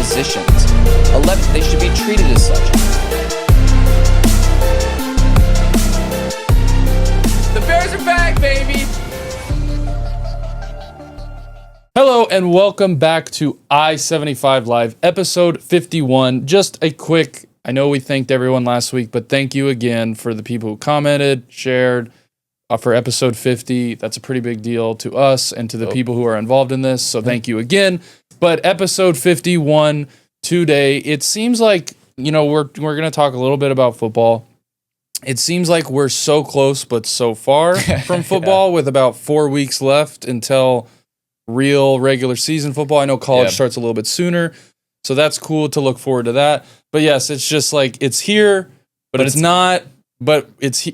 positions. 11, they should be treated as such. The Bears are back, baby! Hello and welcome back to i75Live, episode 51. Just a quick, I know we thanked everyone last week, but thank you again for the people who commented, shared for episode 50. That's a pretty big deal to us and to the people who are involved in this, so thank you again. But episode 51 today, it seems like, we're going to talk a little bit about football. It seems like we're so close but so far from football with about 4 weeks left until real regular season football. I know college starts a little bit sooner, so that's cool to look forward to that. But yes, it's just like it's here, but it's not. But it's so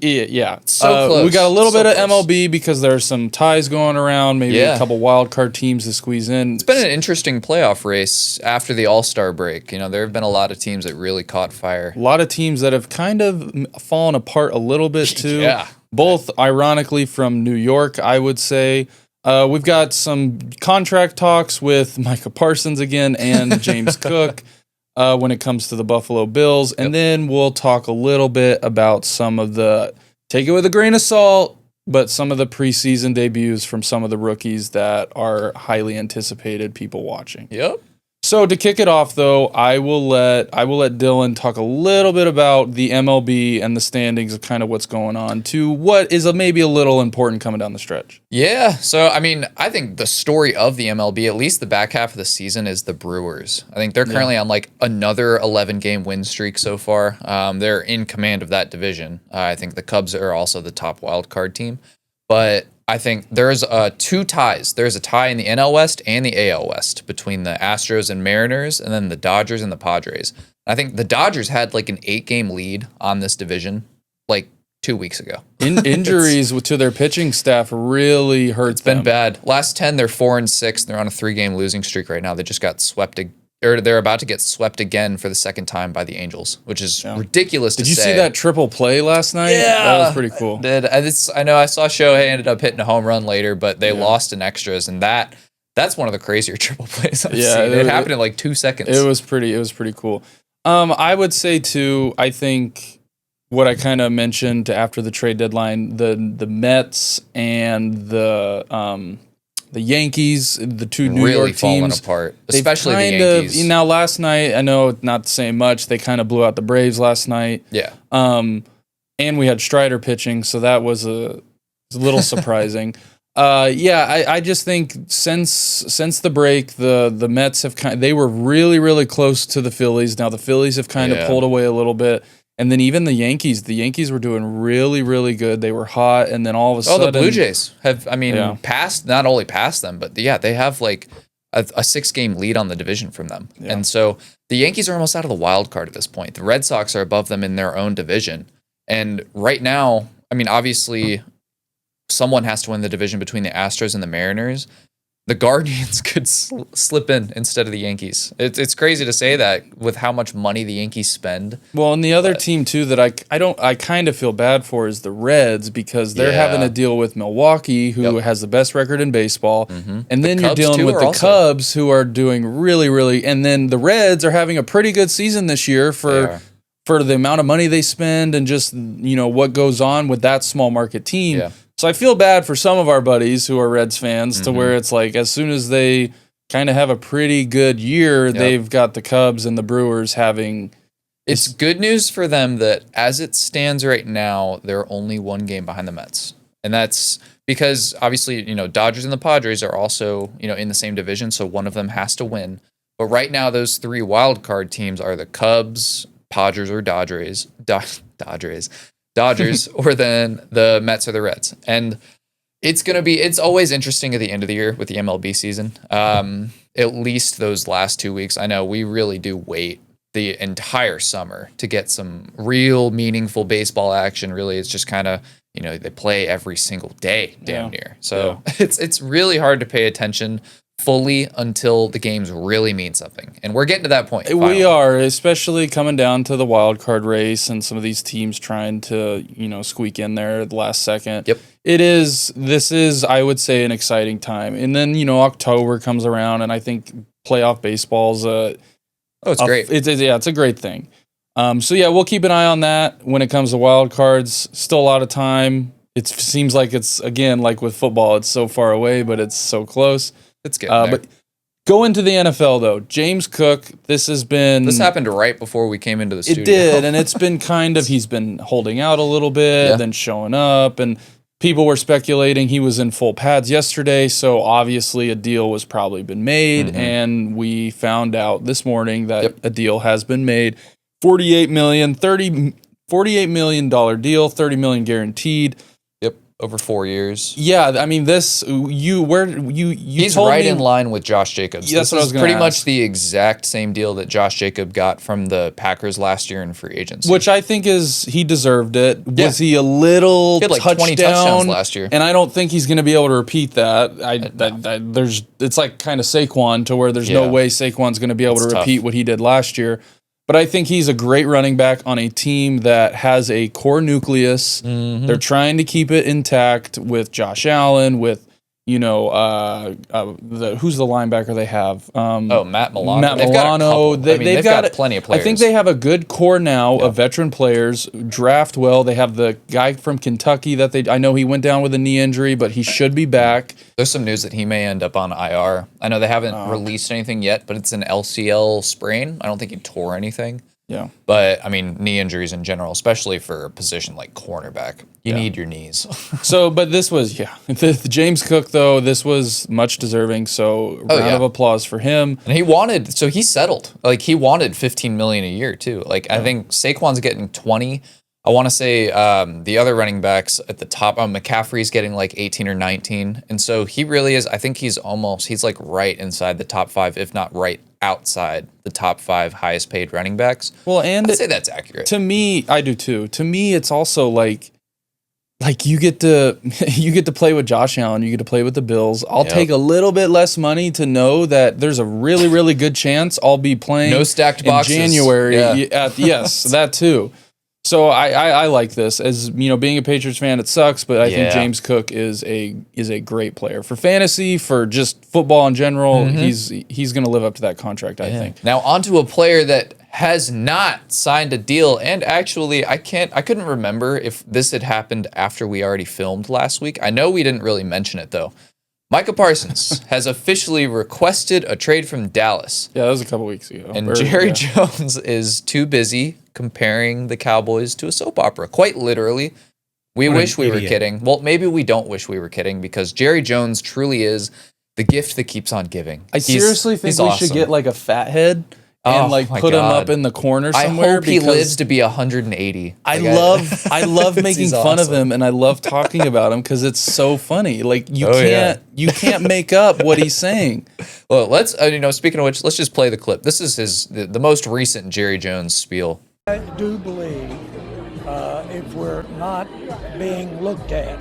close. We got a little bit of close. MLB because there's some ties going around. Maybe a couple wild card teams to squeeze in. It's been an interesting playoff race after the All-Star break. There have been a lot of teams that really caught fire. A lot of teams that have kind of fallen apart a little bit too. Both ironically from New York, I would say. We've got some contract talks with Micah Parsons again and James Cook when it comes to the Buffalo Bills. And then we'll talk a little bit about some of the, take it with a grain of salt, but some of the preseason debuts from some of the rookies that are highly anticipated people watching. Yep. So to kick it off, though, I will let Dylan talk a little bit about the MLB and the standings of kind of what's going on to what is maybe a little important coming down the stretch. Yeah. So, I think the story of the MLB, at least the back half of the season, is the Brewers. I think they're currently on like another 11-game win streak so far. They're in command of that division. I think the Cubs are also the top wild card team. But I think there's two ties. There's a tie in the NL West and the AL West between the Astros and Mariners, and then the Dodgers and the Padres. I think the Dodgers had like an 8-game lead on this division like 2 weeks ago. Injuries to their pitching staff really hurt them. It's been bad. Last 10, they're 4-6. They're on a 3-game losing streak right now. They just got swept, or they're about to get swept again for the second time by the Angels, which is ridiculous to say. Did you see that triple play last night? Yeah. That was pretty cool. I know I saw Shohei ended up hitting a home run later, but they lost in extras, and that's one of the crazier triple plays I've seen. It happened in like 2 seconds. It was pretty cool. I would say too, I think what I kind of mentioned after the trade deadline, the Mets and the Yankees, the two New York teams, falling apart, especially the Yankees. Now, last night, I know not saying much, they kind of blew out the Braves last night. Yeah. And we had Strider pitching, so that was a little surprising. I just think since the break, the Mets have they were really, really close to the Phillies. Now the Phillies have kind of pulled away a little bit. And then even the Yankees were doing really, really good. They were hot, and then all of a sudden... the Blue Jays have, not only passed them, but they have like a 6-game lead on the division from them. Yeah. And so the Yankees are almost out of the wild card at this point. The Red Sox are above them in their own division. And right now, obviously, someone has to win the division between the Astros and the Mariners. The Guardians could slip in instead of the Yankees. It's crazy to say that with how much money the Yankees spend. Well, and the other team too that I kind of feel bad for is the Reds, because they're having to deal with Milwaukee, who has the best record in baseball, and then you're dealing with the Cubs, who are doing really, really, and then the Reds are having a pretty good season this year for the amount of money they spend and just what goes on with that small market team. Yeah. So I feel bad for some of our buddies who are Reds fans to where it's like as soon as they kind of have a pretty good year, they've got the Cubs and the Brewers having... It's good news for them that as it stands right now, they're only 1 game behind the Mets. And that's because obviously, Dodgers and the Padres are also, in the same division, so one of them has to win. But right now, those 3 wild card teams are the Cubs, Padres, or Dodgers, or then the Mets or the Reds. And it's always interesting at the end of the year with the MLB season. At least those last 2 weeks. I know we really do wait the entire summer to get some real meaningful baseball action. Really, it's just kind of, they play every single day damn near. So it's really hard to pay attention fully until the games really mean something. And we're getting to that point. We are, especially coming down to the wild card race and some of these teams trying to, squeak in there at the last second. Yep. This is, I would say, an exciting time. And then, October comes around, and I think playoff baseball's Oh, it's great. It's a great thing. So yeah, we'll keep an eye on that when it comes to wild cards. Still a lot of time. It seems like it's, again, like with football, it's so far away, but it's so close. It's getting there. But go into the NFL, though. James Cook, this happened right before we came into the studio. It did, and it's been he's been holding out a little bit, then showing up, and people were speculating he was in full pads yesterday, so obviously a deal was probably been made, and we found out this morning that a deal has been made. $48 million deal, $30 million guaranteed. Yep, over 4 years. Yeah, I mean he's right in line with Josh Jacobs. Yeah, that's what I was going to pretty much the exact same deal that Josh Jacob got from the Packers last year in free agency. Which I think he deserved it. Yeah. Was he a little he had like 20 touchdowns last year? And I don't think he's going to be able to repeat that. It's like kind of Saquon, to where there's no way Saquon's going to be able to repeat what he did last year. But I think he's a great running back on a team that has a core nucleus. They're trying to keep it intact with Josh Allen, with, who's the linebacker they have? Matt Milano. Matt Milano. They've got plenty of players. I think they have a good core now of veteran players. Draft well. They have the guy from Kentucky that I know he went down with a knee injury, but he should be back. There's some news that he may end up on IR. I know they haven't released anything yet, but it's an LCL sprain. I don't think he tore anything. Yeah. But, I mean, knee injuries in general, especially for a position like cornerback, you need your knees. But this was, the James Cook, though, this was much deserving. So, round of applause for him. And he settled. Like, he wanted $15 million a year, too. Like, I think Saquon's getting 20. I want to say the other running backs at the top, McCaffrey's getting like 18 or 19. And so he really is, I think he's like right inside the top 5, if not right outside the top 5 highest paid running backs. Well, and I'd say that's accurate. To me, I do too. To me, it's also like you get to play with Josh Allen, you get to play with the Bills. I'll take a little bit less money to know that there's a really, really good chance I'll be playing no stacked boxes in January. Yes, that too. So I like this. As being a Patriots fan, it sucks, but I think James Cook is a great player for fantasy, for just football in general. He's going to live up to that contract, I think. Now onto a player that has not signed a deal, and actually I couldn't remember if this had happened after we already filmed last week. I know we didn't really mention it though. Micah Parsons has officially requested a trade from Dallas. Yeah, that was a couple weeks ago. And Jerry Jones is too busy comparing the Cowboys to a soap opera. Quite literally. We wish we were kidding. Well, maybe we don't wish we were kidding, because Jerry Jones truly is the gift that keeps on giving. I seriously think we should get like a fat head and put him up in the corner somewhere. I hope he lives to be 180. I love making fun of him, and I love talking about him because it's so funny. Like you can't make up what he's saying. Well, let's speaking of which, let's just play the clip. This is the most recent Jerry Jones spiel. I do believe if we're not being looked at,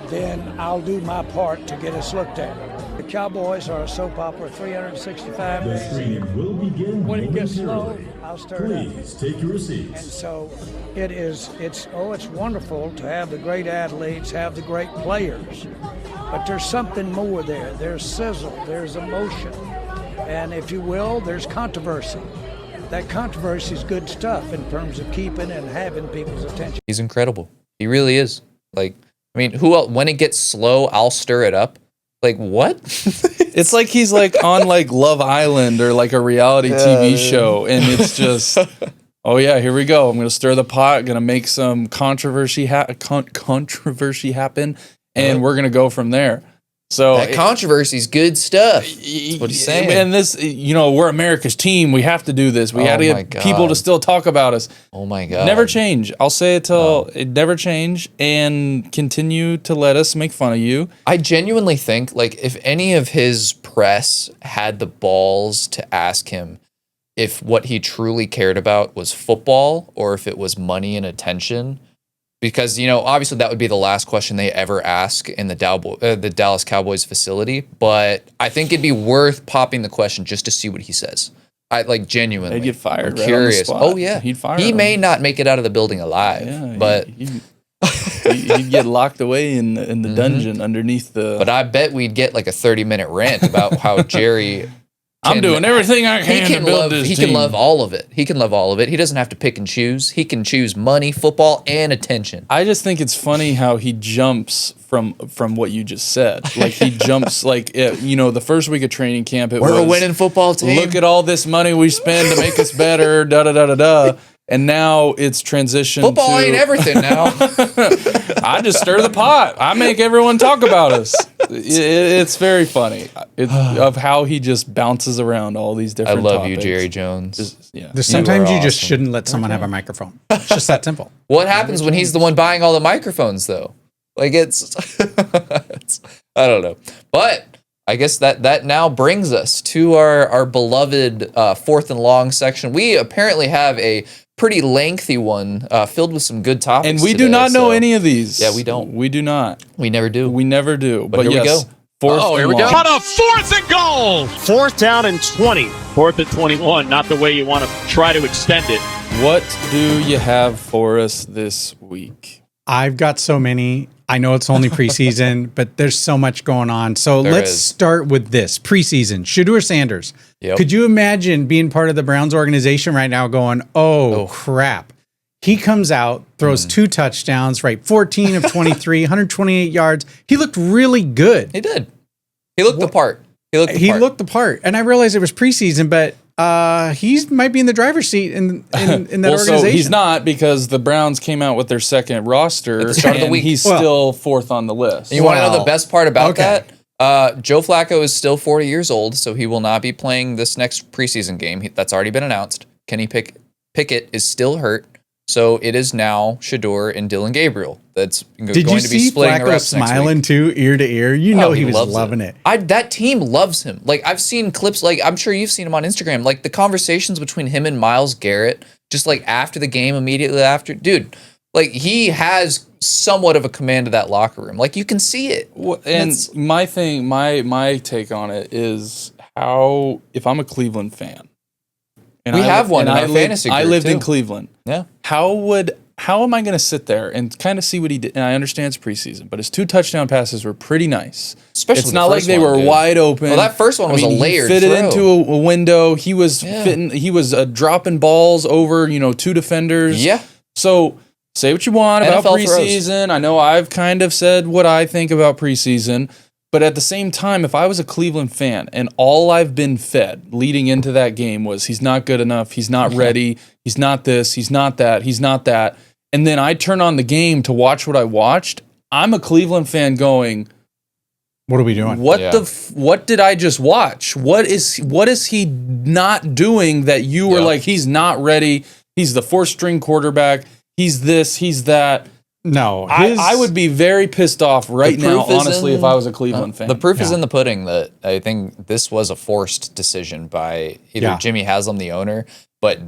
then I'll do my part to get us looked at. The Cowboys are a soap opera, 365 days. The screening will begin when it gets slow, I'll stir it up. Please take your seats. And so it's wonderful to have the great athletes, have the great players, but there's something more there. There's sizzle, there's emotion, and if you will, there's controversy. That controversy is good stuff in terms of keeping and having people's attention. He's incredible. He really is. Like, I mean, who else? When it gets slow, I'll stir it up. Like, what? It's like he's like on like Love Island or like a reality TV show, and it's just, oh yeah, here we go. I'm gonna stir the pot, gonna make some controversy happen, and we're gonna go from there. So that controversy's good stuff. That's what he's saying. And this, we're America's team. We have to do this. We had to get people to still talk about us. Oh my God. Never change. I'll say it till it never change, and continue to let us make fun of you. I genuinely think, like, if any of his press had the balls to ask him if what he truly cared about was football or if it was money and attention, because, obviously that would be the last question they ever ask in the Dallas Cowboys facility. But I think it'd be worth popping the question just to see what he says. Genuinely. He'd get fired. I'm curious. Oh, yeah. He may not make it out of the building alive, but he'd get locked away in the dungeon underneath the. But I bet we'd get like a 30-minute rant about how Jerry I'm doing everything I can to build this He team. can love all of it. He can love all of it. He doesn't have to pick and choose. He can choose money, football, and attention. I just think it's funny how he jumps from what you just said. Like he jumps the first week of training camp. We're a winning football team. Look at all this money we spend to make us better. Da da da da da. And now it's transitioned. Football ain't everything now. I just stir the pot. I make everyone talk about us. It's very funny of how he just bounces around all these different. I love topics. you, Jerry Jones. Sometimes you just awesome. shouldn't let someone have a microphone. It's just that simple. What happens when he's the one buying all the microphones, though? Like it's I don't know. But I guess that now brings us to our beloved fourth and long section. We apparently have a pretty lengthy one filled with some good topics. And we today, do not know any of these. Yeah, we don't. We do not. We never do. We never do. But here we yes, go. Fourth Here we go. and On long. a 4th and goal. 4th down and 20. 4th and 21. Not the way you want to try to extend it. What do you have for us this week? I've got so many. I know it's only preseason, but there's so much going on. So let's start with this. Preseason. Shedeur Sanders. Yep. Could you imagine being part of the Browns organization right now going, oh. crap. He comes out, throws 2 touchdowns, right? 14 of 23, 128 yards. He looked really good. He did. He looked the part. He looked the part. And I realized it was preseason, but he might be in the driver's seat in that organization. So he's not, because the Browns came out with their second roster at the start of the week. He's still fourth on the list. And you want to know the best part about that? Joe Flacco is still 40 years old, so he will not be playing this next preseason game. That's already been announced. Kenny Pickett is still hurt, so it is now Shedeur and Dylan Gabriel. That's going to be splitting the reps next smiling week. too, ear to ear? You know he was loving it. That team loves him. Like, I've seen clips, like I'm sure you've seen him on Instagram, like the conversations between him and Myles Garrett, just like after the game, immediately after. Dude, like he has somewhat of a command of that locker room. Like you can see it. And my take on it is how, if I'm a Cleveland fan, and we have one in our fantasy group I lived in too. Cleveland. Yeah. How am I going to sit there and kind of see what he did? And I understand it's preseason, but his 2 touchdown passes were pretty nice. Especially it's the not like first they one, were dude. wide open. Well, that first one was a layered he fitted throw. into a window. He was fitting. He was dropping balls over 2 defenders. Yeah. So say what you want about NFL throws. preseason. I know I've kind of said what I think about preseason. But at the same time, if I was a Cleveland fan and all I've been fed leading into that game was he's not good enough, he's not ready, he's not this, he's not that, he's not that, and then I turn on the game to watch what I watched, I'm a Cleveland fan going, what are we doing? What did I just watch? What is he not doing that you were like, he's not ready, he's the 4th string quarterback, he's this, he's that. No, I would be very pissed off right now, honestly, if I was a Cleveland fan. The proof is in the pudding that I think this was a forced decision by either Jimmy Haslam, the owner, but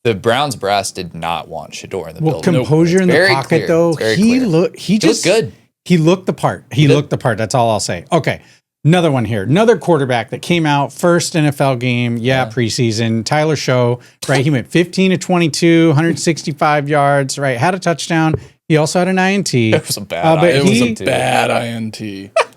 the Browns brass did not want Shedeur in the building. Composure in the Very pocket, clear. though. It's very He clear. looked good. He looked the part. He looked the part. That's all I'll say. Okay. Another one here. Another quarterback that came out first NFL game. Preseason. Tyler Show, right? He went 15 to 22, 165 yards, right? Had a touchdown. He also had an INT. It was a bad INT.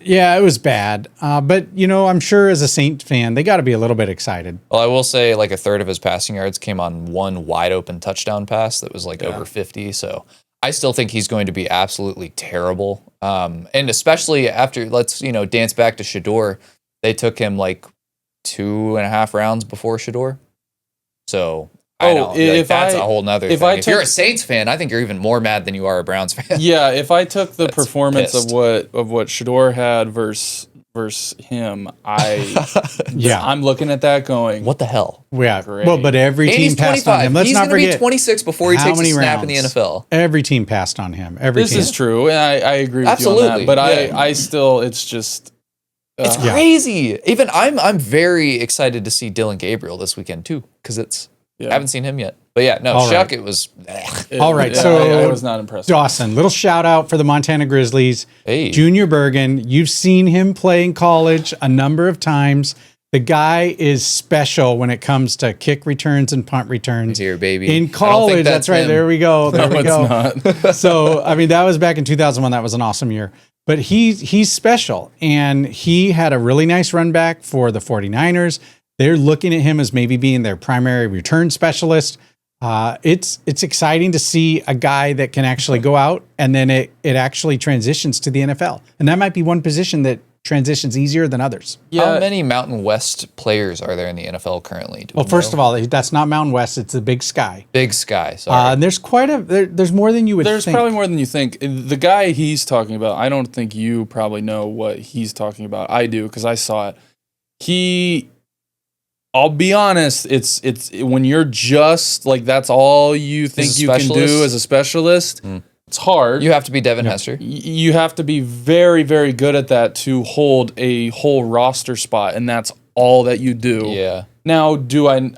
Yeah, it was bad. But, I'm sure as a Saints fan, they got to be a little bit excited. Well, I will say like a third of his passing yards came on one wide open touchdown pass that was like over 50. So I still think he's going to be absolutely terrible. And especially after, let's, dance back to Shedeur. They took him like 2.5 rounds before Shedeur. So I know that's a whole nother thing. If you're a Saints fan, I think you're even more mad than you are a Browns fan. Yeah, if I took the performance of what Shedeur had versus him, I'm looking at that going, what the hell? Yeah. Great. Well, but every And team he's passed on 25. him. Let's He's not going to forget be 26 before he how takes a many snap in the rounds. NFL. Every team passed on him. This is true, and I agree with you on that. But I still, it's just. It's crazy. Even I'm very excited to see Dylan Gabriel this weekend too, because I haven't seen him yet. But Shuck, it was. All right, so I was not impressed. Dawson, little shout out for the Montana Grizzlies. Hey. Junior Bergen, you've seen him play in college a number of times. The guy is special when it comes to kick returns and punt returns. He's here, baby. In college, that's right. There we go. There we go. It's not. So, that was back in 2001. That was an awesome year. But he's special, and he had a really nice run back for the 49ers. They're looking at him as maybe being their primary return specialist. It's exciting to see a guy that can actually go out and then it actually transitions to the NFL. And that might be one position that transitions easier than others. How many Mountain West players are there in the NFL currently? Well, first of all, that's not Mountain West. It's the Big Sky. Big Sky, sorry. And there's there's more than you would think. There's probably more than you think. The guy he's talking about, I don't think you probably know what he's talking about. I do, because I saw it. I'll be honest, it's when you're just like, that's all you think you can do as a specialist. It's hard. You have to be Devin Hester. You have to be very, very good at that to hold a whole roster spot, and that's all that you do. Yeah. Now,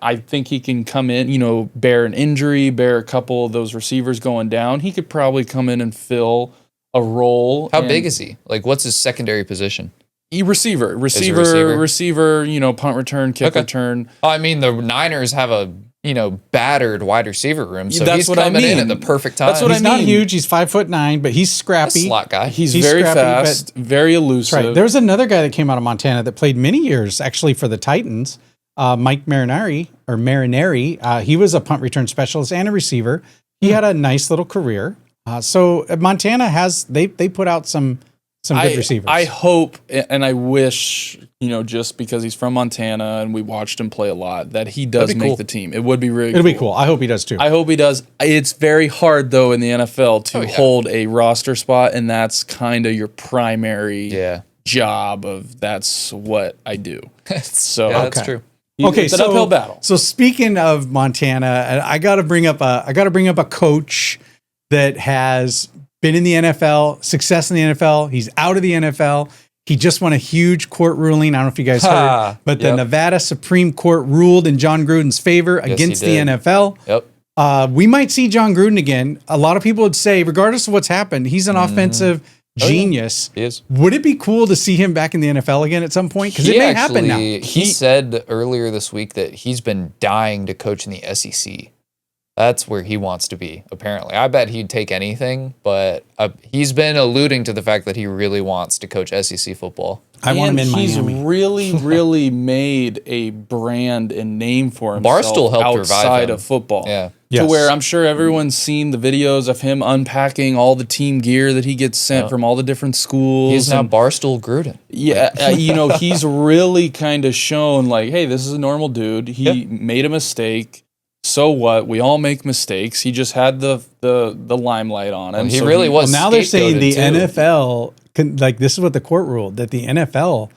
I think he can come in, bear an injury, bear a couple of those receivers going down. He could probably come in and fill a role. How big is he? Like, what's his secondary position? Receiver, punt return, kick return. I mean, the Niners have a battered wide receiver room, so That's he's what I coming in mean. at the perfect time. That's what He's not huge. He's 5'9", but he's scrappy. Slot guy. He's very scrappy, fast, very elusive. Right. There was another guy that came out of Montana that played many years actually for the Titans. Mike Marinari. He was a punt return specialist and a receiver. He had a nice little career. So Montana they put out some good receivers. I hope and I wish, just because he's from Montana and we watched him play a lot, that he does make the team. It would be really It'll be cool. I hope he does too. I hope he does. It's very hard though in the NFL to hold a roster spot, and that's kind of your primary job of that's what I do. So that's true. It's an uphill battle. So speaking of Montana, I got to bring up a coach that has been in the NFL, success in the NFL. He's out of the NFL. He just won a huge court ruling. I don't know if you guys heard, but the Nevada Supreme Court ruled in John Gruden's favor against the NFL. Yep. We might see John Gruden again. A lot of people would say, regardless of what's happened, he's an offensive genius. He is. Would it be cool to see him back in the NFL again at some point? Because it may happen now. He said earlier this week that he's been dying to coach in the SEC. That's where he wants to be, apparently. I bet he'd take anything, but he's been alluding to the fact that he really wants to coach SEC football. I want him in He's Miami. really, really made a brand and name for himself Barstool helped revive outside him. of football. Yeah. To where I'm sure everyone's seen the videos of him unpacking all the team gear that he gets sent from all the different schools. He's now Barstool Gruden. Yeah, he's really kind of shown like, hey, this is a normal dude. He made a mistake. So what? We all make mistakes. He just had the limelight on him. He really was. Now they're saying the scapegoated, too. NFL, this is what the court ruled, that the NFL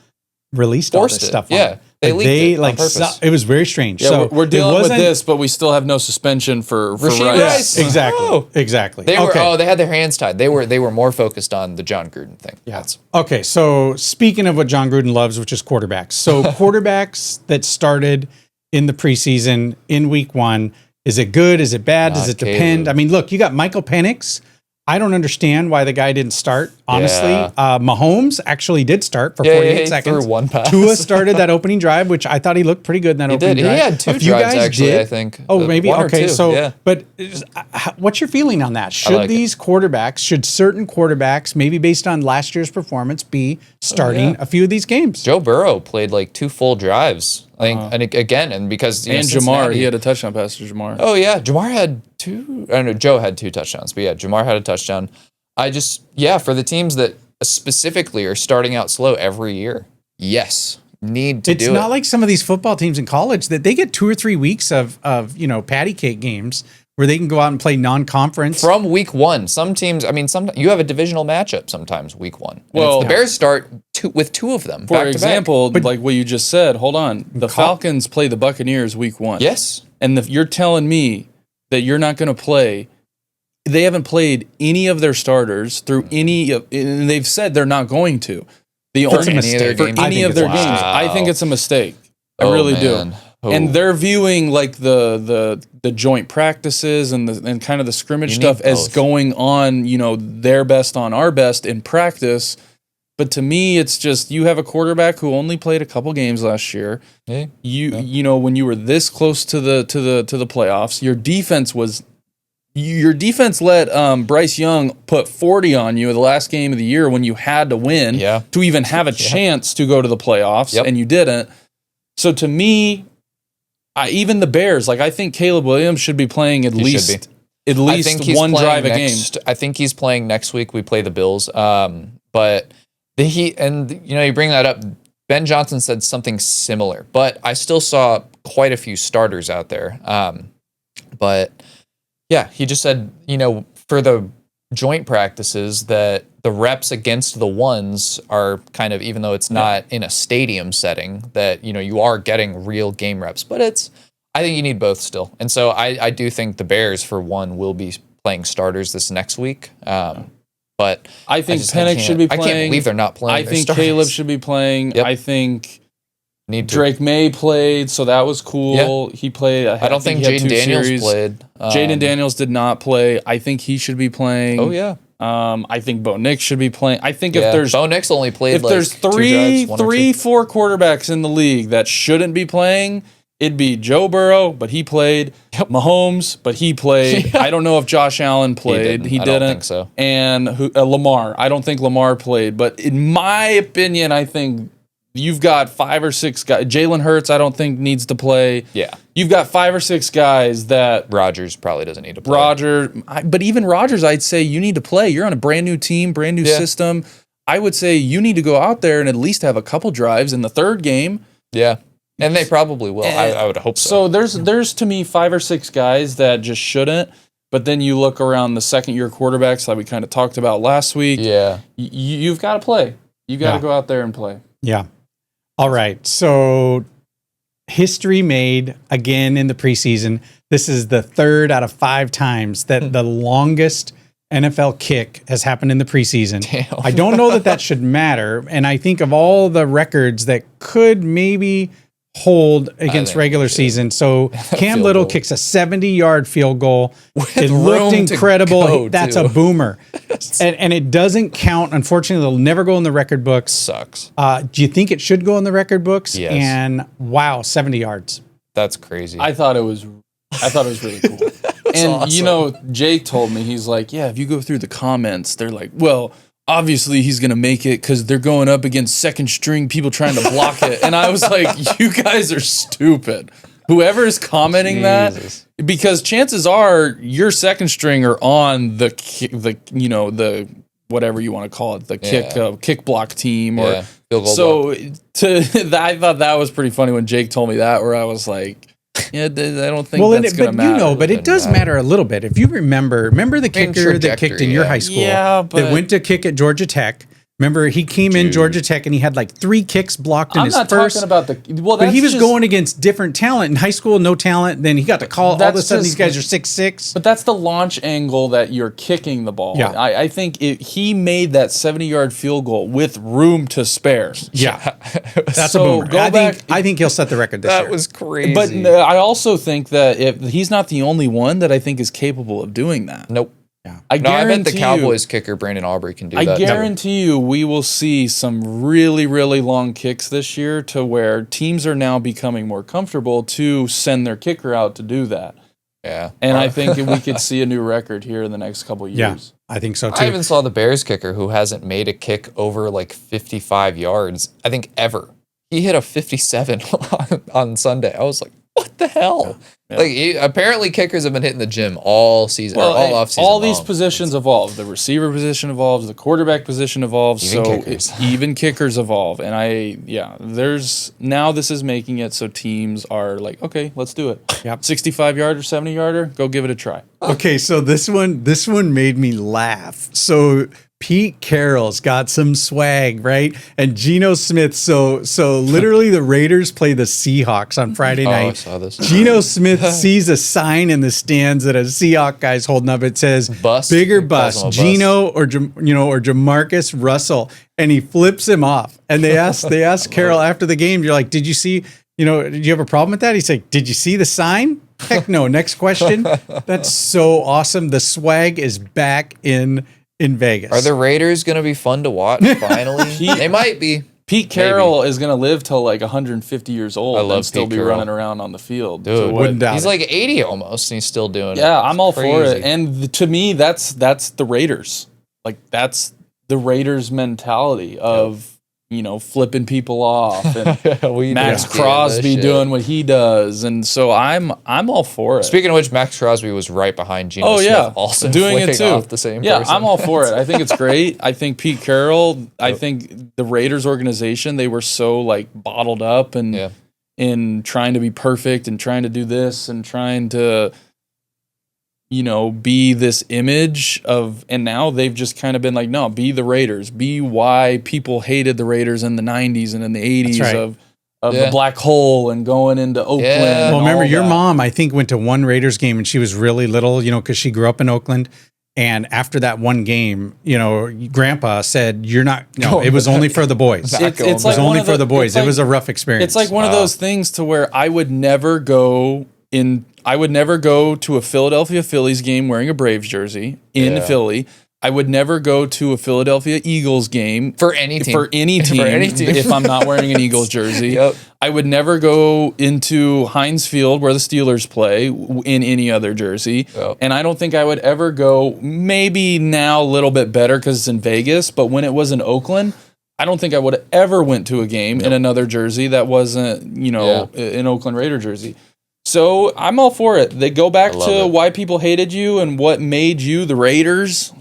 released all this stuff on it. They leaked it on purpose. It was very strange. Yeah, so we're dealing with this, but we still have no suspension for Rasheed Rice. Rice. Exactly. Oh. Exactly. They were they had their hands tied. They were more focused on the John Gruden thing. Yeah. Okay, so speaking of what John Gruden loves, which is quarterbacks. So quarterbacks that started in the preseason in week 1, is it good? Is it bad? Does it depend? I mean, look, you got Michael Penix. I don't understand why the guy didn't start, honestly. Yeah. Mahomes actually did start for 48 seconds. Threw one pass. Tua started that opening drive, which I thought he looked pretty good in that opening drive. He had 2 drives, actually, I think. Oh, maybe? One or Okay, 2, so, yeah. but what's your feeling on that? Should like these quarterbacks, should certain quarterbacks, maybe based on last year's performance, be starting a few of these games? Joe Burrow played like 2 full drives. I think, and again, and because And Jamar, he had a touchdown pass to Jamar. Oh yeah, Jamar had 2. I don't know, Joe had 2 touchdowns, but yeah, Jamar had a touchdown. For the teams that specifically are starting out slow every year, need to do it. It's not like some of these football teams in college that they get 2 or 3 weeks of patty cake games where they can go out and play non-conference. From week 1. Some teams, you have a divisional matchup sometimes week 1. Well, the Bears start with 2 of them. For example, like what you just said, hold on. The Falcons play the Buccaneers week 1. Yes. And you're telling me that you're not going to play. They haven't played any of their starters through and they've said they're not going to. For any of their games. I think it's a mistake. I really do. Oh. And they're viewing like the joint practices and kind of the scrimmage stuff as going on, their best on our best in practice. But to me, it's just you have a quarterback who only played a couple games last year. When you were this close to the playoffs, your defense let Bryce Young put 40 on you in the last game of the year when you had to win to even have a chance to go to the playoffs, and you didn't. So to me, even the Bears, like I think Caleb Williams should be playing at least I think he's one playing drive a game. I think he's playing next week. We play the Bills. But you bring that up. Ben Johnson said something similar, but I still saw quite a few starters out there. But yeah, he just said, for the joint practices that the reps against the ones are kind of, even though it's not in a stadium setting, that, you are getting real game reps, but I think you need both still. And so I do think the Bears, for one, will be playing starters this next week. But I think Penix should be playing. I can't believe they're not playing. I think Caleb should be playing. Yep. I think Drake May played, so that was cool. Yeah. He played. I don't think Jaden Daniels played. Jaden Daniels did not play. I think he should be playing. Oh yeah. I think Bo Nix should be playing. I think if there's Bo Nix only played. If there's four quarterbacks in the league that shouldn't be playing, it'd be Joe Burrow, but he played. Mahomes, but he played. Yeah. I don't know if Josh Allen played. He didn't. I don't think so. And Lamar. I don't think Lamar played. But in my opinion, I think you've got 5 or 6 guys. Jalen Hurts, I don't think needs to play. Yeah. You've got 5 or 6 guys that... Rodgers probably doesn't need to play. But even Rodgers, I'd say you need to play. You're on a brand new team, brand new system. I would say you need to go out there and at least have a couple drives in the third game. Yeah. And they probably will. I would hope so. So there's to me 5 or 6 guys that just shouldn't. But then you look around the second-year quarterbacks that we kind of talked about last week. Yeah. You've got to play. You got to go out there and play. Yeah. All right. So history made again in the preseason. This is the 3rd out of 5 times that the longest NFL kick has happened in the preseason. Damn. I don't know that should matter. And I think of all the records that could maybe hold against regular season. So Cam Little kicks a 70-yard field goal. It looked incredible. That's a boomer. and it doesn't count. Unfortunately, it'll never go in the record books. Sucks. Do you think it should go in the record books? Yes. And wow, 70 yards. That's crazy. I thought it was really cool. And awesome. Jake told me, he's like, yeah, if you go through the comments, they're like, well, obviously he's going to make it because they're going up against second string people trying to block it. And I was like, you guys are stupid. Whoever is commenting that, because chances are your second string are on the whatever you want to call it, the kick block team or so. I thought that was pretty funny when Jake told me that, where I was like, yeah, I don't think that's going to matter. But it does matter a little bit. If you remember the kicker that kicked in your high school that went to kick at Georgia Tech. Remember, he came in Georgia Tech and he had like 3 kicks blocked in his first. I'm not talking about but he was going against different talent. In high school, no talent. Then he got to call. All of a sudden, these guys are 6'6". But that's the launch angle that you're kicking the ball. Yeah. I think he made that 70-yard field goal with room to spare. Yeah. That's a boomer. I think he'll set the record this year. That was crazy. But I also think that if he's not the only one that I think is capable of doing that. Nope. Yeah. I bet the Cowboys kicker Brandon Aubrey can do that. I guarantee you we will see some really, really long kicks this year, to where teams are now becoming more comfortable to send their kicker out to do that. Yeah. And I think we could see a new record here in the next couple of years. Yeah, I think so too. I even saw the Bears kicker who hasn't made a kick over like 55 yards, I think, ever. He hit a 57 on Sunday. I was like, what the hell? Yeah. Like, apparently kickers have been hitting the gym all season, or all off season. All these positions evolve. The receiver position evolves. The quarterback position evolves. Even kickers evolve. And this is making it so teams are like, okay, let's do it. Yep. 65-yarder, 70-yarder, go give it a try. Okay, so this one made me laugh. So Pete Carroll's got some swag, right? And Geno Smith. So literally the Raiders play the Seahawks on Friday night. I saw this. Geno Smith sees a sign in the stands that a Seahawk guy's holding up. It says bust. Bigger bust, Geno or Jamarcus Russell, and he flips him off. And they ask Carroll after the game, you're like, did you see, did you have a problem with that? He's like, did you see the sign? Heck no. Next question. That's so awesome. The swag is back in Vegas. Are the Raiders going to be fun to watch finally? They might be. Pete Carroll is going to live till like 150 years old and still be running around on the field. Dude, wouldn't doubt he's it. like 80 almost, and he's still doing it. Yeah, I'm all for it. And to me, that's the Raiders. Like, that's the Raiders mentality of flipping people off, and We Max do Crosby this shit. doing what he does, and so I'm all for it. Speaking of which, Max Crosby was right behind Geno Smith, also doing it flicking too. off the same person. I'm all for it. I think it's great. I think Pete Carroll. I think the Raiders organization, they were so like bottled up and in trying to be perfect and trying to do this and trying to be this image of, and now they've just kind of been like, no, be the Raiders, be why people hated the Raiders in the 90s and in the 80s right. of the black hole and going into Oakland. Yeah. Well, remember, all your that. mom, I think, went to one Raiders game and she was really little, because she grew up in Oakland. And after that one game, Grandpa said, "You're not." No, it was only for the boys. It's It was like one only of for the boys. it's like- It was a rough experience. It's like one of those things to where I would never go to a Philadelphia Phillies game wearing a Braves jersey in Philly. I would never go to a Philadelphia Eagles game For any team. For any team if I'm not wearing an Eagles jersey. Yep. I would never go into Heinz Field where the Steelers play in any other jersey. Yep. And I don't think I would ever go, maybe now a little bit better because it's in Vegas, but when it was in Oakland, I don't think I would have ever went to a game in another jersey that wasn't, an Oakland Raider jersey. So I'm all for it. They go back to why people hated you and what made you the Raiders.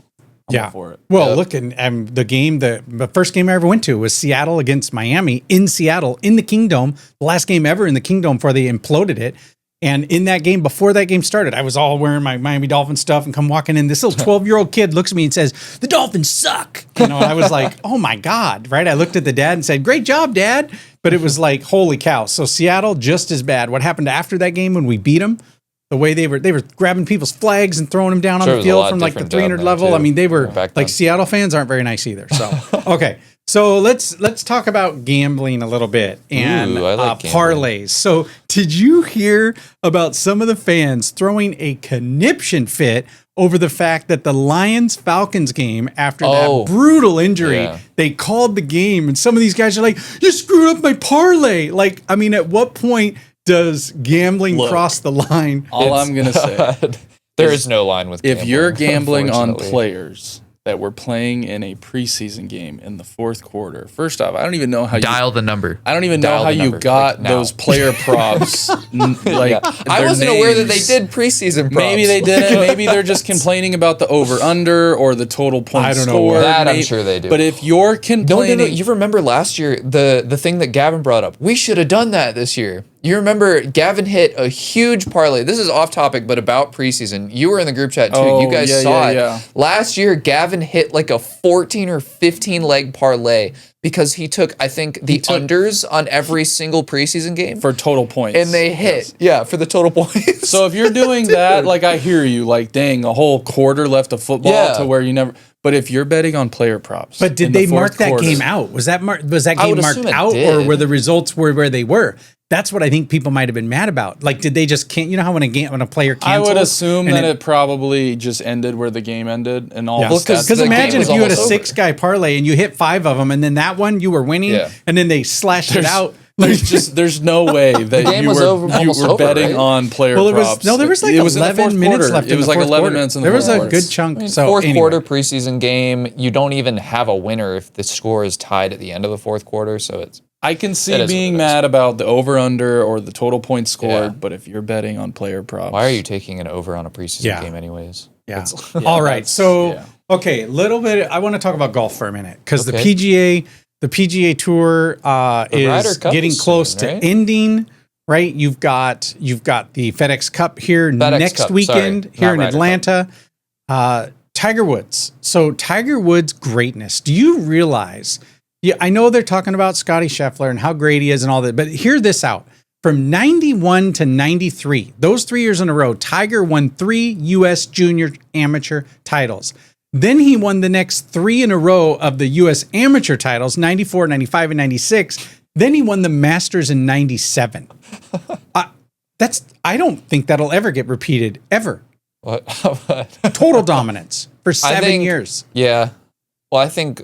I'm all for it. Well, look, and the first game I ever went to was Seattle against Miami in Seattle in the Kingdome. The last game ever in the Kingdome before they imploded it. And in that game, before that game started, I was all wearing my Miami Dolphins stuff and come walking in. This little 12-year-old kid looks at me and says, "The Dolphins suck." I was like, oh my God, right? I looked at the dad and said, "Great job, Dad." But it was like, holy cow. So Seattle, just as bad. What happened after that game when we beat them? The way they were grabbing people's flags and throwing them down on the field from like the 300 level. Too. I mean, they were Back like then. Seattle fans aren't very nice either. So, okay. So let's talk about gambling a little bit and Ooh, I like gambling. parlays. So did you hear about some of the fans throwing a conniption fit over the fact that the Lions-Falcons game, after that brutal injury, they called the game, and some of these guys are like, "You screwed up my parlay." Like, I mean, at what point does gambling cross the line? All I'm going to say, there is no line with if gambling, you're gambling on unfortunately. players that were playing in a preseason game in the fourth quarter, first off, I don't even know how Dial the number. I don't even Dial know how the you number, got like, now. those player props. I wasn't aware that they did preseason props. Maybe they didn't. Maybe they're just complaining about the over/under or the total point I don't know. scored. That I'm sure they do. But if you're complaining, No. You remember last year, the thing that Gavin brought up. We should have done that this year. You remember Gavin hit a huge parlay. This is off topic, but about preseason. You were in the group chat too. You guys saw it. Last year, Gavin hit like a 14 or 15 leg parlay because he took, I think, the unders on every single preseason game. for total points. And they hit. Yeah, for the total points. So if you're doing that, like I hear you, like dang, a whole quarter left of football to where you never. But if you're betting on player props, But did in the they fourth mark that quarter- game out? Was that I game would marked assume it out, or did. were the results where they were? That's what I think people might have been mad about. Like, did they just can't? You know how when a player I cancels, would assume and that it probably just ended where the game ended, and all. Yeah. the Because stats- imagine was if you had a almost over. 6-guy parlay and you hit 5 of them, and then that one you were winning, and then they slashed it out. There's no way that game you was were almost over, betting right? on player Well, props. there was like It was in the 11 fourth minutes quarter. left. It was like 11 minutes in the There was fourth a quarter. good chunk. So fourth anyway. quarter preseason game, you don't even have a winner if the score is tied at the end of the fourth quarter. So it's I can see It is being what it is. mad about the over/under or the total points scored, Yeah. but if you're betting on player props, why are you taking an over on a preseason Yeah. game anyways? Yeah. All right. that's- So, yeah. okay, little bit. I want to talk about golf for a minute because Okay. the PGA Tour Ryder is Cup getting is close soon, to right? ending. Right. You've got the FedEx Cup here FedEx next Cup, weekend sorry, here not in Ryder Atlanta. Tiger Woods. So Tiger Woods' greatness. Do you realize? Yeah, I know they're talking about Scotty Scheffler and how great he is and all that, but hear this out. From 91 to 93, those 3 years in a row, Tiger won 3 U.S. junior amateur titles. Then he won the next 3 in a row of the U.S. amateur titles, 94, 95, and 96. Then he won the Masters in 97. I don't think that'll ever get repeated, ever. What? Total dominance for 7 years. Yeah. Well, I think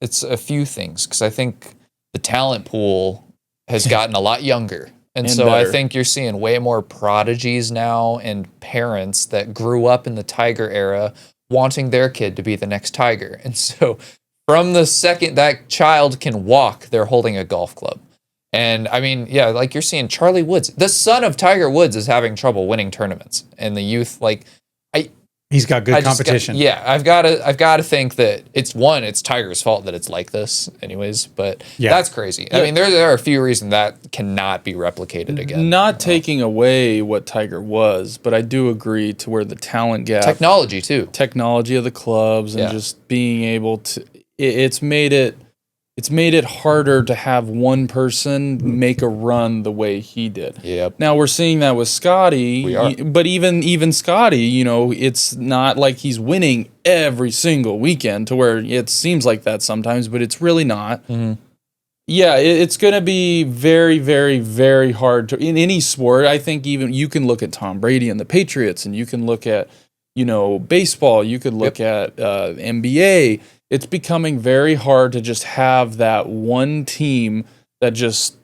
it's a few things because I think the talent pool has gotten a lot younger. And so I better. think you're seeing way more prodigies now and parents that grew up in the Tiger era wanting their kid to be the next Tiger. And so From the second that child can walk, they're holding a golf club. And I mean, yeah, like you're seeing Charlie Woods, the son of Tiger Woods, is having trouble winning tournaments. And the youth, like, he's got good competition. I've got to think that it's Tiger's fault that it's like this, anyways. But that's crazy. Yeah. I mean, there are a few reasons that cannot be replicated again. Not taking away what Tiger was, but I do agree to where the talent gap, technology of the clubs, and just being able to, it's made it harder to have one person make a run the way he did. Yep. Now we're seeing that with Scotty, but even Scotty, you know, it's not like he's winning every single weekend to where it seems like that sometimes, but it's really not. Mm-hmm. Yeah, it's going to be very, very, very hard to, in any sport. I think even you can look at Tom Brady and the Patriots, and you can look at, you know, baseball, you could look at NBA. It's becoming very hard to just have that one team that just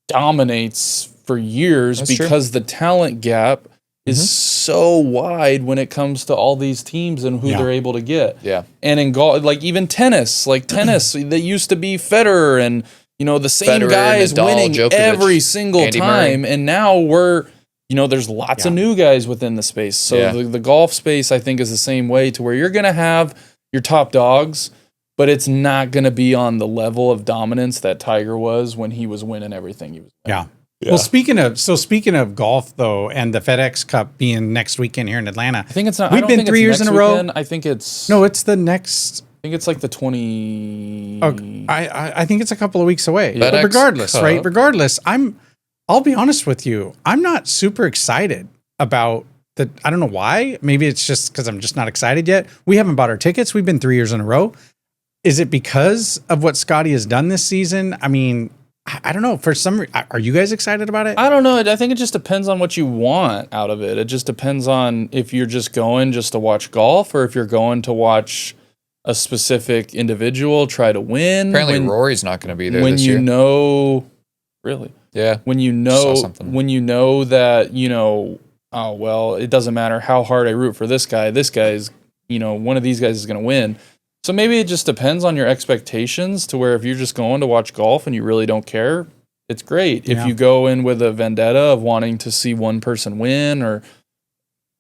dominates for years because the talent gap is so wide when it comes to all these teams and who they're able to get. Yeah. And in golf, like even tennis, that used to be Federer and, you know, the same guys winning Djokovic, every single time. Murray. And now there's lots of new guys within the space. So the golf space, I think, is the same way, to where you're going to have your top dogs, but it's not going to be on the level of dominance that Tiger was when he was winning everything he was winning. Yeah. Well, speaking of golf though, and the FedEx Cup being next weekend here in Atlanta, I think it's not. We've been 3 years in a row. I think it's it's the next. I think it's like the 20. I think it's a couple of weeks away. Yeah. But regardless, right? Regardless, I'll be honest with you. I'm not super excited about the. I don't know why. Maybe it's just because I'm just not excited yet. We haven't bought our tickets. We've been 3 years in a row. Is it because of what Scotty has done this season? I mean, I don't know. For some reason, are you guys excited about it? I don't know. I think it just depends on what you want out of it. It just depends on if you're just going just to watch golf, or if you're going to watch a specific individual try to win. Apparently, Rory's not going to be there this year. Really? Yeah. When you know that, you know, oh, well, it doesn't matter how hard I root for this guy. This guy's, you know, one of these guys is going to win. So maybe it just depends on your expectations, to where if you're just going to watch golf and you really don't care, it's great. If you go in with a vendetta of wanting to see one person win,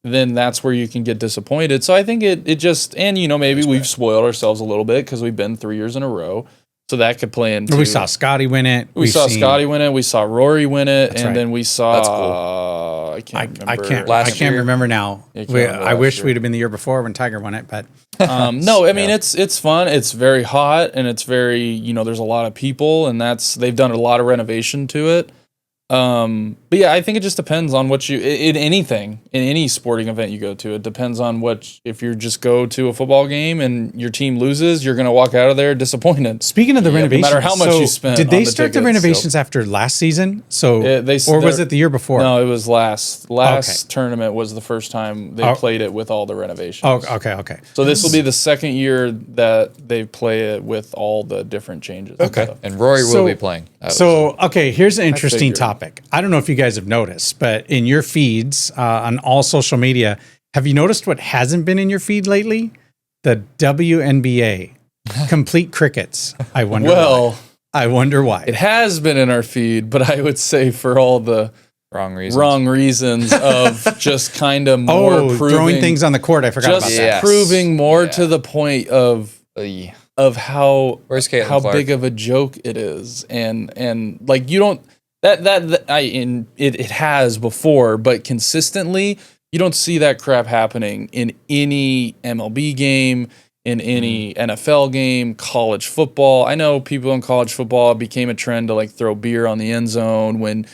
then that's where you can get disappointed. So I think it just, and you know, maybe we've spoiled ourselves a little bit because we've been 3 years in a row. So that could play into. We saw Scotty win it. We saw Scotty win it. We saw Rory win it, then we saw. That's cool. I can't remember. I can't remember now. I wish we'd have been the year before when Tiger won it, but. No, I mean it's fun. It's very hot, and it's very, you know, there's a lot of people, and they've done a lot of renovation to it. But yeah, I think it just depends on what in any sporting event you go to. It depends on if you just go to a football game and your team loses, you're going to walk out of there dispournament. Speaking of the renovations, no matter how much you spend. Did they start the renovations after last season? Or was it the year before? No, it was last tournament was the first time they played it with all the renovations. Oh, okay. So this will be the second year that they play it with all the different changes. Okay, and Rory will be playing. Here's an interesting topic. I don't know if you guys have noticed, but in your feeds on all social media, have you noticed what hasn't been in your feed lately? The WNBA. Complete crickets. I wonder why. I wonder why. It has been in our feed, but I would say for all the wrong reasons of just kind of more throwing things on the court. I forgot about that. Just proving more to the point of how big of a joke it is, and like you don't. It has before, but consistently, you don't see that crap happening in any MLB game, in any NFL game, college football. I know people in college football, it became a trend to like throw beer on the end zone when,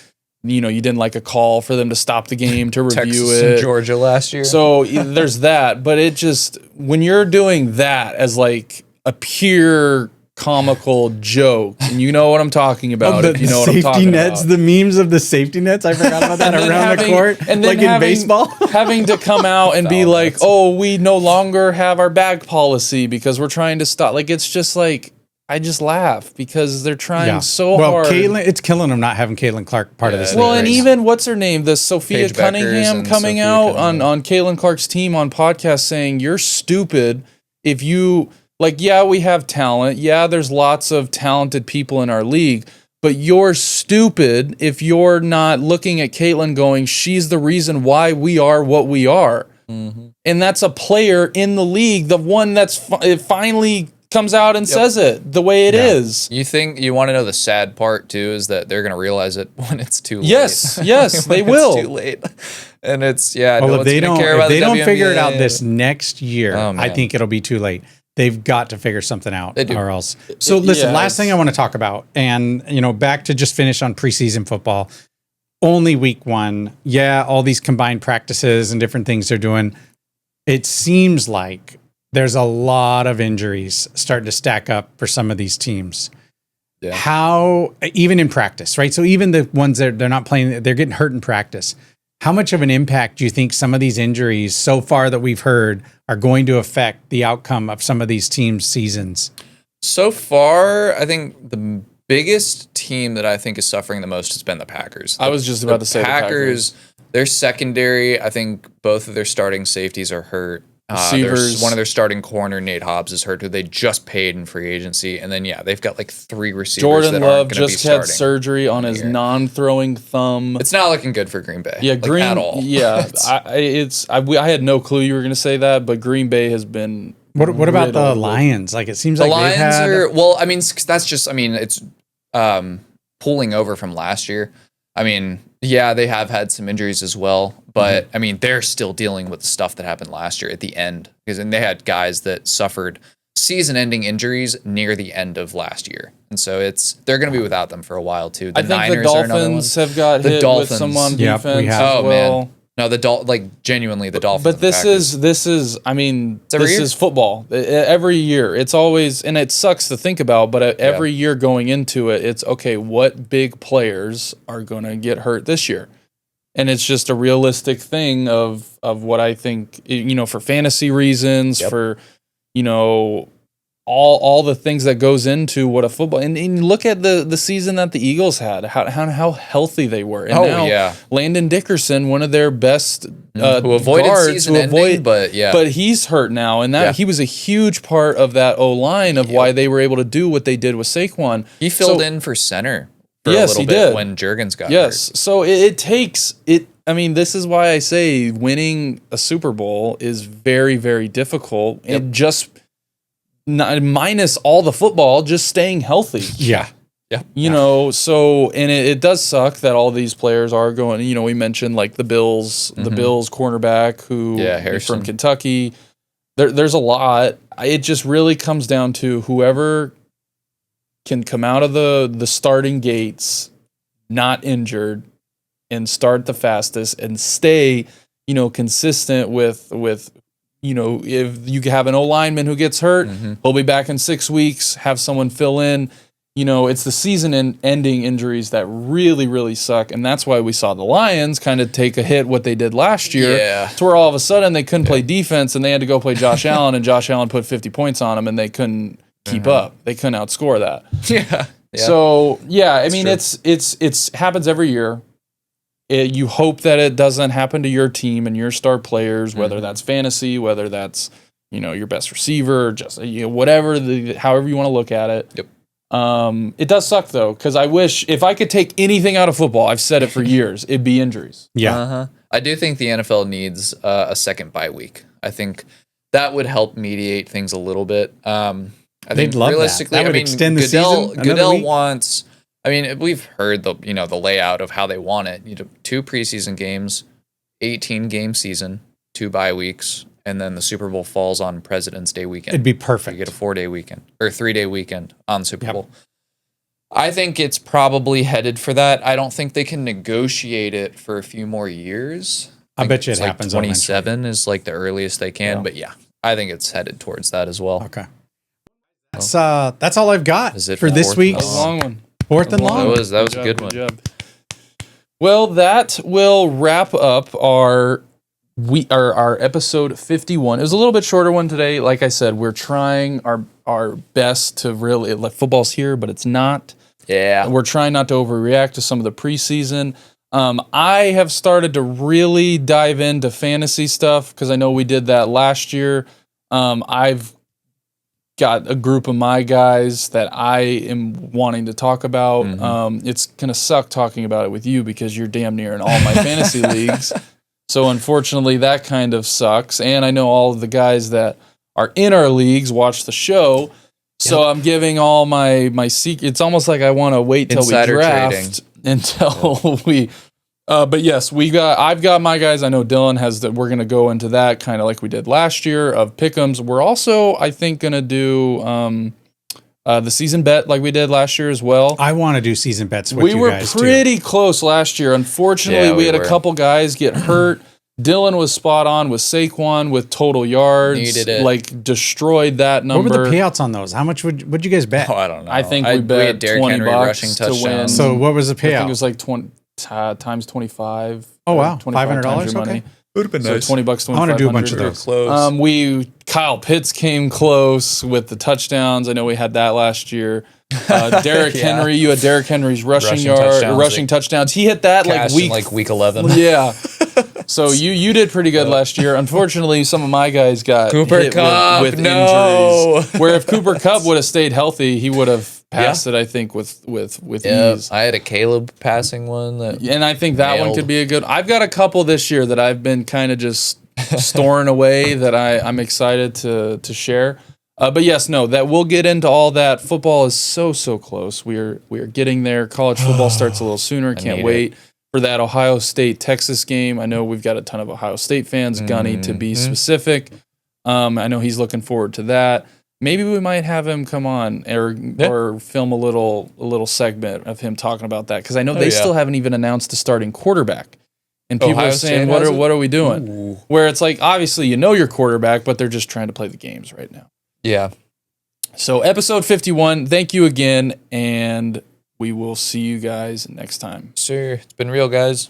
you know, you didn't like a call for them to stop the game to review Texas it. And Georgia last year. So there's that, but it just, when you're doing that as like a pure comical joke, and you know what I'm talking about. If you know what I'm talking about. The memes of the safety nets. I forgot about that around the court, and then like in baseball. Having to come out and be like, "Oh, we no longer have our bag policy because we're trying to stop." Like it's just like I just laugh because they're trying so hard. Well, it's killing them not having Caitlin Clark part of this. Well, and even what's her name, the Sophia Cunningham coming out on Caitlin Clark's team on podcast saying you're stupid if you Like, yeah, we have talent. Yeah, there's lots of talented people in our league. But you're stupid if you're not looking at Caitlin going, she's the reason why we are what we are. Mm-hmm. And that's a player in the league, the one that's it finally comes out and says it the way it is. You want to know the sad part too is that they're going to realize it when it's too late. Yes, they will. It's too late. And it's if they don't figure it out this next year, I think it'll be too late. They've got to figure something out or else. So listen, last thing I want to talk about, and back to just finish on preseason football. Only week 1. Yeah, all these combined practices and different things they're doing. It seems like there's a lot of injuries starting to stack up for some of these teams. Yeah. How, even in practice, right? So even the ones that they're not playing, they're getting hurt in practice. How much of an impact do you think some of these injuries so far that we've heard are going to affect the outcome of some of these teams' seasons? So far, I think the biggest team that I think is suffering the most has been the Packers. I was just about to say the Packers. Their secondary, I think both of their starting safeties are hurt. One of their starting corner, Nate Hobbs, is hurt, who they just paid in free agency. And then, they've got like 3 receivers Jordan that Love aren't going to be starting. just had surgery on his non-throwing thumb. It's not looking good for Green Bay. Yeah, at all. Yeah, I had no clue you were going to say that, but Green Bay has been. What about the Lions? Like, it seems like the Lions are. Well, I mean, that's just. I mean, it's pulling over from last year. I mean, yeah, they have had some injuries as well, but I mean, they're still dealing with the stuff that happened last year at the end, because they had guys that suffered season-ending injuries near the end of last year, and so they're going to be without them for a while too. I think Niners the Dolphins have got hit with some on defense as well. Man. No, genuinely the Dolphins. But this is I mean, this is football. Every year, it's always, and it sucks to think about, but every year going into it, it's okay, what big players are going to get hurt this year? And it's just a realistic thing of what I think, for fantasy reasons, for, all the things that goes into what a football, and look at the season that the Eagles had, how healthy they were. And Landon Dickerson, one of their best who avoided guards, season ending, but he's hurt now, and he was a huge part of that O-line of why they were able to do what they did with Saquon. He filled in for center for a little bit when Juergens got hurt. So it takes it. I mean, this is why I say winning a Super Bowl is very, very difficult, and just minus all the football, just staying healthy. Yeah. So, and it does suck that all these players are going, we mentioned like the Bills cornerback who is from Kentucky. There's a lot. It just really comes down to whoever can come out of the starting gates not injured and start the fastest and stay, consistent with if you have an O-lineman who gets hurt, he'll be back in 6 weeks, have someone fill in. It's the season-ending injuries that really, really suck, and that's why we saw the Lions kind of take a hit what they did last year, to where all of a sudden they couldn't play defense, and they had to go play Josh Allen, and Josh Allen put 50 points on them, and they couldn't keep up. They couldn't outscore that. So, I mean, it's happens every year. You hope that it doesn't happen to your team and your star players, whether that's fantasy, whether that's your best receiver, just whatever, however you want to look at it. Yep. It does suck though, because I wish if I could take anything out of football, I've said it for years, it'd be injuries. Yeah. I do think the NFL needs a second bye week. I think that would help mediate things a little bit. I think realistically, that would extend the season. Goodell wants. I mean, we've heard the layout of how they want it. 2 preseason games, 18-game season, 2 bye weeks, and then the Super Bowl falls on President's Day weekend. It'd be perfect. You get a 4-day weekend or 3-day weekend on Super Bowl. I think it's probably headed for that. I don't think they can negotiate it for a few more years. I bet you it happens. 27 is like the earliest they can, but I think it's headed towards that as well. Okay. That's all I've got for this week's long one. Fourth and long. That was a good one. Job. Well, that will wrap up our episode 51. It was a little bit shorter one today. Like I said, we're trying our best to really, like, football's here, but it's not. Yeah. We're trying not to overreact to some of the preseason. I have started to really dive into fantasy stuff because I know we did that last year. I've got a group of my guys that I am wanting to talk about. It's going to suck talking about it with you because you're damn near in all my fantasy leagues. So unfortunately, that kind of sucks. And I know all of the guys that are in our leagues watch the show. So I'm giving all my secret. It's almost like I want to wait till Insider we draft trading. until we. But yes, I've got my guys. I know Dylan has that. We're gonna go into that kind of like we did last year of pick'ems. We're also, I think, gonna do the season bet like we did last year as well. I want to do season bets with We you were guys pretty close last year. Unfortunately, Yeah, we we had a were. couple guys get hurt. Dylan was spot on with Saquon with total yards. Needed it. Like destroyed that too. number. What were the payouts on those? How much would you guys bet? Oh, I don't know. I think we had bet Derrick $20 Henry rushing to win. touchdowns. So what was the I think payout? it was like 20 times 25. Oh, wow. 25 $500? times your money. Okay. Would have been So $20 to win I want to do a bunch of 500. those. Close. Kyle Pitts came close with the touchdowns. I know we had that last year. Derrick Yeah. Henry, you had Derrick Henry's rushing Rushing touchdowns. touchdowns. He hit that Cashed like in like week 11. yeah. So you did pretty good last year. Unfortunately, some of my guys got Cooper hit Kupp, with no. injuries. Where if Cooper Kupp would have stayed healthy, he would have passed it. I think with ease. I had a Caleb passing one. And I think that one Nailed. could be a good. I've got a couple this year that I've been kind of just storing away that I'm excited to share. But yes, no, that we'll get into all that. Football is so close. We are getting there. College football starts a little sooner. Can't need wait for that Ohio State Texas game. I know we've got a ton of Ohio State fans. Gunny, to be specific. I know he's looking forward to that. Maybe we might have him come on or film a little segment of him talking about that because I know they still haven't even announced the starting quarterback. And people Ohio are saying, State what has it? are we doing? Ooh. Where it's like, obviously, you know your quarterback, but they're just trying to play the games right now. Yeah. So episode 51, thank you again, and we will see you guys next time. Sure. It's been real, guys.